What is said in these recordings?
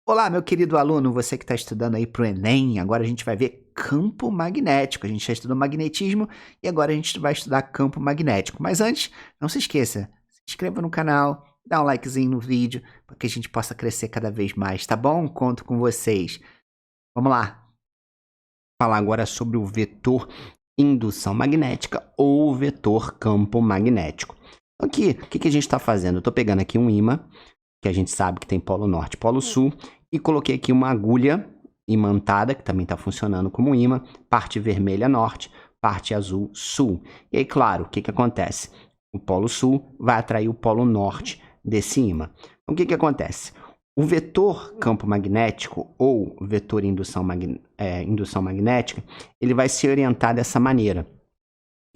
Olá, meu querido aluno, você que está estudando aí para o Enem, agora a gente vai ver campo magnético. A gente já estudou magnetismo e agora a gente vai estudar campo magnético. Mas antes, não se esqueça, se inscreva no canal, dá um likezinho no vídeo, para que a gente possa crescer cada vez mais, tá bom? Conto com vocês. Vamos lá. Falar agora sobre o vetor indução magnética ou vetor campo magnético. Aqui, o que a gente está fazendo? Eu estou pegando aqui um ímã, que a gente sabe que tem polo norte e polo sul, e coloquei aqui uma agulha imantada, que também está funcionando como ímã, parte vermelha norte, parte azul sul. E aí, claro, o que acontece? O polo sul vai atrair o polo norte desse ímã. Então, o que acontece? O vetor campo magnético ou vetor indução magnética, ele vai se orientar dessa maneira.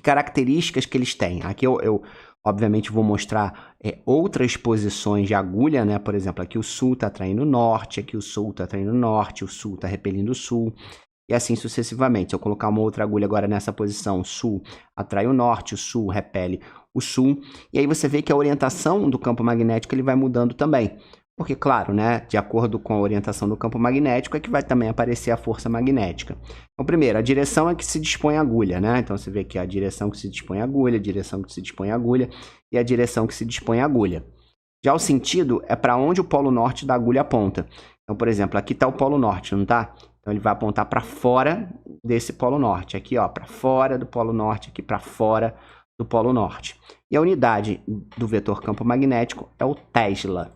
Características que eles têm. Aqui eu obviamente vou mostrar outras posições de agulha, né? Por exemplo, aqui o sul está atraindo o norte, aqui o sul está atraindo o norte, o sul está repelindo o sul, e assim sucessivamente. Se eu colocar uma outra agulha agora nessa posição, o sul atrai o norte, o sul repele o sul, e aí você vê que a orientação do campo magnético ele vai mudando também. Porque, claro, né, de acordo com a orientação do campo magnético é que vai também aparecer a força magnética. Então, primeiro, a direção é que se dispõe a agulha, né? Então, você vê aqui a direção que se dispõe a agulha, a direção que se dispõe a agulha e a direção que se dispõe a agulha. Já o sentido é para onde o polo norte da agulha aponta. Então, por exemplo, aqui está o polo norte, não está? Então, ele vai apontar para fora desse polo norte. Aqui, ó, para fora do polo norte, aqui para fora do polo norte. E a unidade do vetor campo magnético é o Tesla.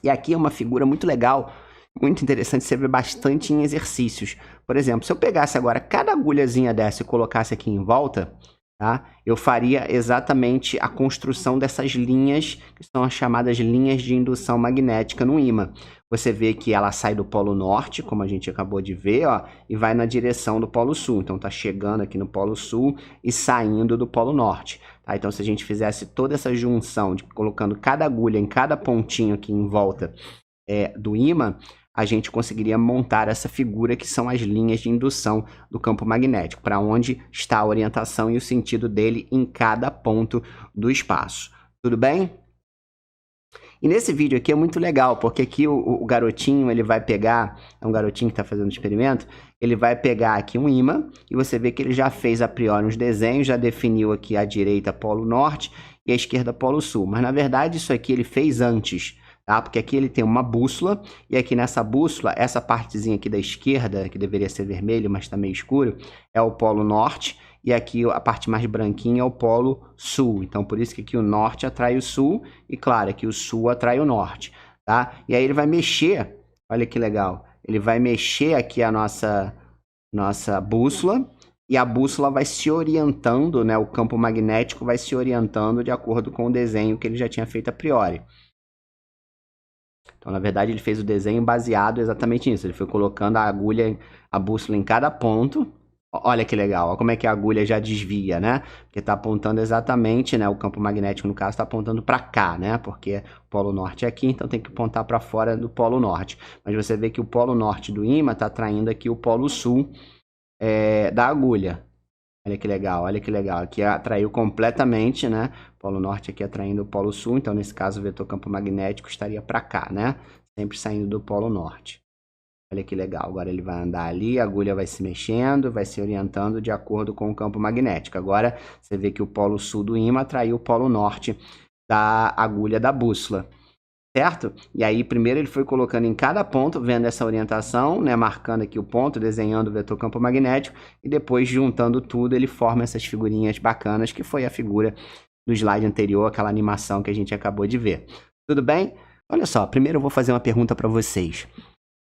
E aqui é uma figura muito legal, muito interessante, você vê bastante em exercícios. Por exemplo, se eu pegasse agora cada agulhazinha dessa e colocasse aqui em volta, tá? Eu faria exatamente a construção dessas linhas, que são as chamadas linhas de indução magnética no ímã. Você vê que ela sai do polo norte, como a gente acabou de ver, ó, e vai na direção do polo sul. Então, está chegando aqui no polo sul e saindo do polo norte. Tá? Então, se a gente fizesse toda essa junção, de colocando cada agulha em cada pontinho aqui em volta do ímã, a gente conseguiria montar essa figura que são as linhas de indução do campo magnético, para onde está a orientação e o sentido dele em cada ponto do espaço. Tudo bem? E nesse vídeo aqui é muito legal, porque aqui o garotinho, ele vai pegar, é um garotinho que está fazendo o experimento, ele vai pegar aqui um ímã, e você vê que ele já fez a priori uns desenhos, já definiu aqui a direita polo norte e a esquerda polo sul. Mas na verdade isso aqui ele fez antes, tá? Porque aqui ele tem uma bússola, e aqui nessa bússola, essa partezinha aqui da esquerda, que deveria ser vermelho, mas está meio escuro, é o polo norte, e aqui a parte mais branquinha é o polo sul. Então, por isso que aqui o norte atrai o sul, e claro, aqui o sul atrai o norte, tá? E aí ele vai mexer, olha que legal, ele vai mexer aqui a nossa bússola, e a bússola vai se orientando, né? O campo magnético vai se orientando de acordo com o desenho que ele já tinha feito a priori. Então, na verdade, ele fez o desenho baseado exatamente nisso. Ele foi colocando a agulha, a bússola em cada ponto. Olha que legal, olha como é que a agulha já desvia, né? Porque está apontando exatamente, né? O campo magnético, no caso, está apontando para cá, né? Porque o polo norte é aqui, então tem que apontar para fora do polo norte. Mas você vê que o polo norte do ímã está atraindo aqui o polo sul da agulha. Olha que legal, olha que legal. Aqui atraiu completamente, né? Polo norte aqui atraindo o polo sul, então nesse caso o vetor campo magnético estaria para cá, né? Sempre saindo do polo norte. Olha que legal, agora ele vai andar ali, a agulha vai se mexendo, vai se orientando de acordo com o campo magnético. Agora você vê que o polo sul do ímã atraiu o polo norte da agulha da bússola, certo? E aí primeiro ele foi colocando em cada ponto, vendo essa orientação, né, marcando aqui o ponto, desenhando o vetor campo magnético, e depois juntando tudo ele forma essas figurinhas bacanas, que foi a figura do slide anterior, aquela animação que a gente acabou de ver. Tudo bem? Olha só, primeiro eu vou fazer uma pergunta para vocês.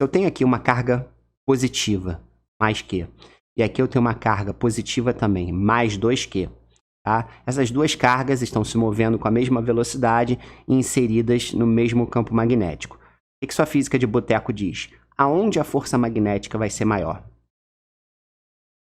Eu tenho aqui uma carga positiva, mais Q. E aqui eu tenho uma carga positiva também, mais 2Q. Tá? Essas duas cargas estão se movendo com a mesma velocidade e inseridas no mesmo campo magnético. O que sua física de boteco diz? Aonde a força magnética vai ser maior?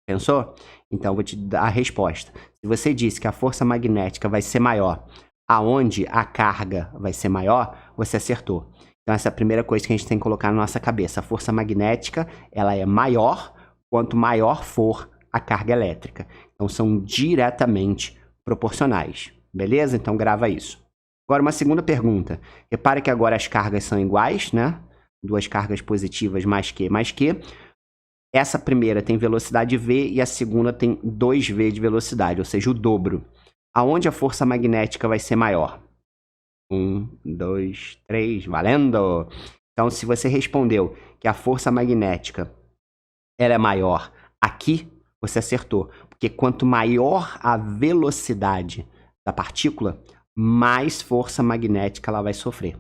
Pensou? Então eu vou te dar a resposta. Se você disse que a força magnética vai ser maior aonde a carga vai ser maior, você acertou. Então, essa é a primeira coisa que a gente tem que colocar na nossa cabeça. A força magnética, ela é maior quanto maior for a carga elétrica. Então, são diretamente proporcionais. Beleza? Então, grava isso. Agora, uma segunda pergunta. Repare que agora as cargas são iguais, né? duas cargas positivas mais Q mais Q. Essa primeira tem velocidade V e a segunda tem 2V de velocidade, ou seja, o dobro. Aonde a força magnética vai ser maior? 1, 2, 3, valendo! Então, se você respondeu que a força magnética ela é maior aqui, você acertou. Porque quanto maior a velocidade da partícula, mais força magnética ela vai sofrer.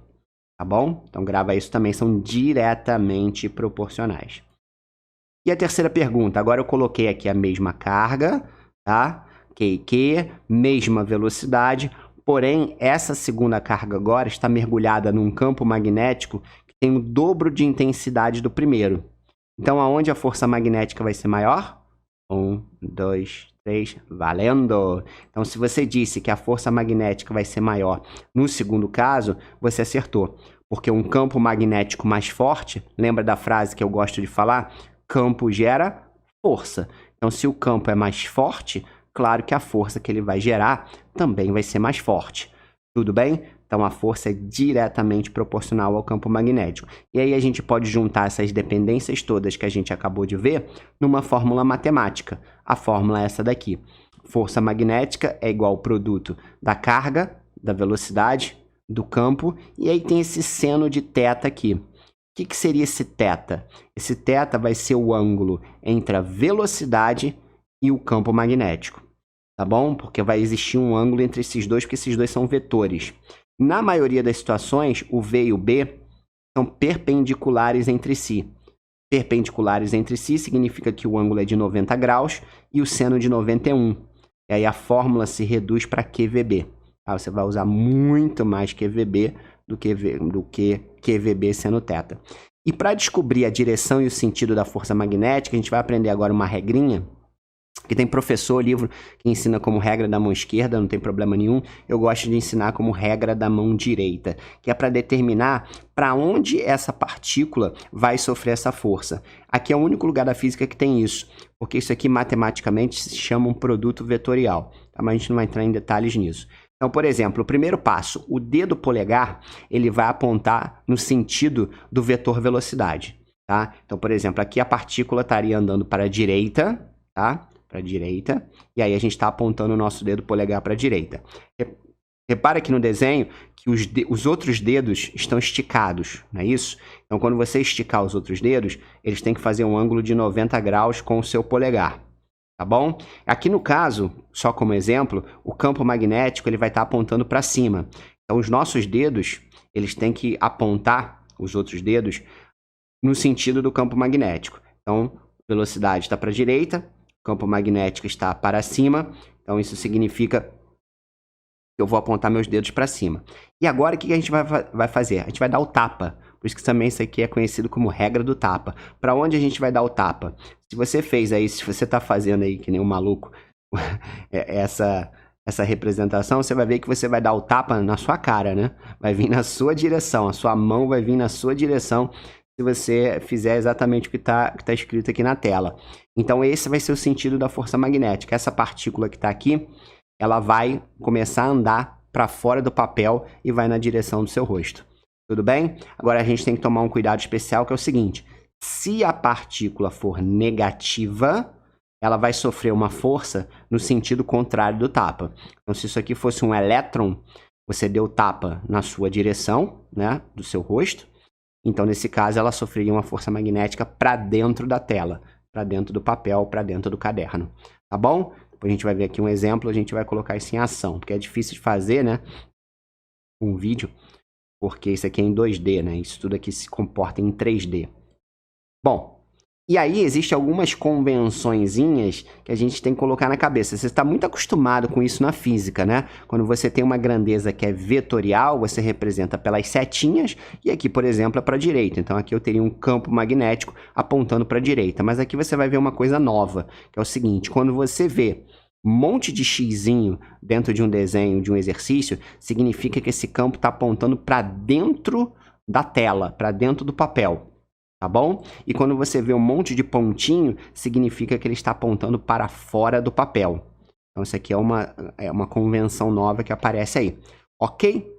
Tá bom? Então, grava isso também, são diretamente proporcionais. E a terceira pergunta, agora eu coloquei aqui a mesma carga, tá? Q, mesma velocidade, porém, essa segunda carga agora está mergulhada num campo magnético que tem o dobro de intensidade do primeiro. Então, aonde a força magnética vai ser maior? 1, 2, 3, valendo! Então, se você disse que a força magnética vai ser maior no segundo caso, você acertou. Porque um campo magnético mais forte, lembra da frase que eu gosto de falar? Campo gera força. Então, se o campo é mais forte, claro que a força que ele vai gerar também vai ser mais forte. Tudo bem? Então, a força é diretamente proporcional ao campo magnético. E aí a gente pode juntar essas dependências todas que a gente acabou de ver numa fórmula matemática. A fórmula é essa daqui. Força magnética é igual ao produto da carga, da velocidade, do campo, e aí tem esse seno de θ aqui. O que seria esse θ? Esse θ vai ser o ângulo entre a velocidade e o campo magnético, tá bom? Porque vai existir um ângulo entre esses dois, porque esses dois são vetores. Na maioria das situações, o V e o B são perpendiculares entre si. Perpendiculares entre si significa que o ângulo é de 90 graus e o seno de 91. E aí a fórmula se reduz para QVB. Tá? Você vai usar muito mais QVB do que QVB seno θ. E para descobrir a direção e o sentido da força magnética, a gente vai aprender agora uma regrinha, que tem professor, livro que ensina como regra da mão esquerda, não tem problema nenhum. Eu gosto de ensinar como regra da mão direita, que é para determinar para onde essa partícula vai sofrer essa força. Aqui é o único lugar da física que tem isso, porque isso aqui matematicamente se chama um produto vetorial, tá? Mas a gente não vai entrar em detalhes nisso. Então, por exemplo, o primeiro passo, o dedo polegar, ele vai apontar no sentido do vetor velocidade, tá? Então, por exemplo, aqui a partícula estaria andando para a direita, tá? Para a direita, e aí a gente está apontando o nosso dedo polegar para a direita. Repara aqui no desenho que os outros dedos estão esticados, não é isso? Então, quando você esticar os outros dedos, eles têm que fazer um ângulo de 90 graus com o seu polegar. Tá bom? Aqui no caso, só como exemplo, o campo magnético ele vai estar apontando para cima. Então, os nossos dedos, eles têm que apontar, os outros dedos, no sentido do campo magnético. Então, velocidade está para a direita, campo magnético está para cima. Então, isso significa que eu vou apontar meus dedos para cima. E agora, o que a gente vai fazer? A gente vai dar o tapa. Por isso que também isso aqui é conhecido como regra do tapa. Para onde a gente vai dar o tapa? Se você fez aí, se você está fazendo aí que nem um maluco essa representação, você vai ver que você vai dar o tapa na sua cara, né? Vai vir na sua direção, a sua mão vai vir na sua direção se você fizer exatamente o que tá escrito aqui na tela. Então esse vai ser o sentido da força magnética. Essa partícula que está aqui, ela vai começar a andar para fora do papel e vai na direção do seu rosto. Tudo bem? Agora a gente tem que tomar um cuidado especial, que é o seguinte. Se a partícula for negativa, ela vai sofrer uma força no sentido contrário do tapa. Então, se isso aqui fosse um elétron, você deu tapa na sua direção, né, do seu rosto. Então, nesse caso, ela sofreria uma força magnética para dentro da tela, para dentro do papel, para dentro do caderno. Tá bom? Depois a gente vai ver aqui um exemplo, a gente vai colocar isso em ação, porque é difícil de fazer, né, um vídeo, porque isso aqui é em 2D, né? Isso tudo aqui se comporta em 3D. Bom, e aí existem algumas convençõezinhas que a gente tem que colocar na cabeça. Você está muito acostumado com isso na física, né? Quando você tem uma grandeza que é vetorial, você representa pelas setinhas, e aqui, por exemplo, é para a direita. Então aqui eu teria um campo magnético apontando para a direita. Mas aqui você vai ver uma coisa nova, que é o seguinte, quando você vê um monte de xizinho dentro de um desenho, de um exercício, significa que esse campo está apontando para dentro da tela, para dentro do papel, tá bom? E quando você vê um monte de pontinho, significa que ele está apontando para fora do papel. Então, isso aqui é uma convenção nova que aparece aí. Ok?